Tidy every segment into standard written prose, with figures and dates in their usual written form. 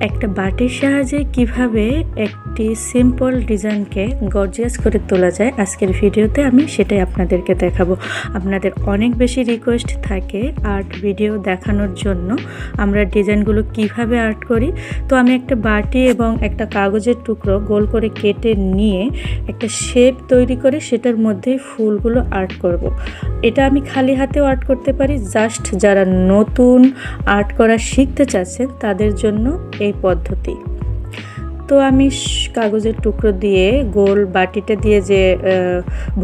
একটা বাটির সাহায্যে কিভাবে একটি সিম্পল ডিজাইনকে গর্জিয়াস করে তোলা যায় আজকের ভিডিওতে আমি সেটাই আপনাদেরকে দেখাবো। আপনাদের অনেক বেশি রিকোয়েস্ট থাকে আর্ট ভিডিও দেখানোর জন্য আমরা ডিজাইনগুলো কিভাবে আর্ট করি। তো আমি একটা বাটি এবং একটা কাগজের টুকরো গোল করে কেটে নিয়ে একটা শেপ তৈরি করে সেটার মধ্যে ফুলগুলো আর্ট করব। এটা আমি খালি হাতেও আর্ট করতে পারি, জাস্ট যারা নতুন আর্ট করা শিখতে চাচ্ছেন তাদের জন্য এই পদ্ধতি। তো আমি কাগজের টুকরো দিয়ে গোল বাটিটা দিয়ে যে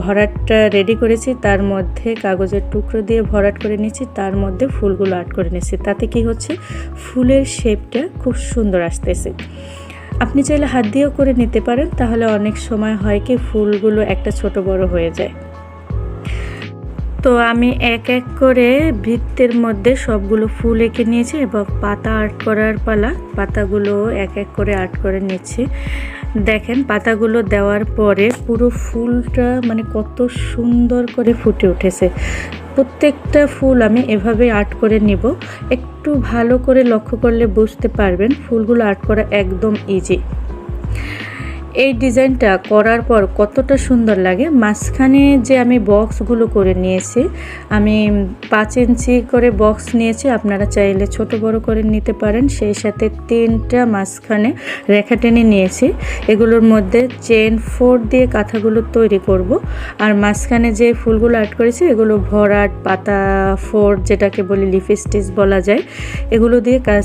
ভরাটটা রেডি করেছি তার মধ্যে কাগজের টুকরো দিয়ে ভরাট করে নিয়েছি, তার মধ্যে ফুলগুলো আর্ট করে নিয়েছি। তাতে কি হচ্ছে, ফুলের শেপটা খুব সুন্দর আসতেছে। আপনি চাইলে হাত দিয়েও করে নিতে পারেন, তাহলে অনেক সময় হয় কি ফুলগুলো একটা ছোট বড় হয়ে যায়। তো আমি এক এক করে বৃত্তের মধ্যে সবগুলো ফুল এঁকে নিয়েছি এবং পাতা আর্ট করার পালা, পাতাগুলো এক এক করে আর্ট করে নিচ্ছি। দেখেন পাতাগুলো দেওয়ার পরে পুরো ফুলটা মানে কত সুন্দর করে ফুটে উঠেছে। প্রত্যেকটা ফুল আমি এভাবে আর্ট করে নিব। একটু ভালো করে লক্ষ্য করলে বুঝতে পারবেন ফুলগুলো আর্ট করা একদম ইজি। এই ডিজাইনটা করার পর কতটা সুন্দর লাগে। মাঝখানে যে আমি বক্সগুলো করে নিয়েছি, আমি 5 ইঞ্চি করে বক্স নিয়েছি, আপনারা চাইলে ছোট বড় করে নিতে পারেন। সেই সাথে 3টা মাঝখানে রেখা টেনে নিয়েছি। এগুলোর মধ্যে চেন 4 দিয়ে কাঁথাগুলো তৈরি করব। আর মাঝখানে যে ফুলগুলো আর্ট করেছি এগুলো ভরাট পাতা 4, যেটাকে বলি লিফ স্টিচ বলা যায়, এগুলো দিয়ে কাজ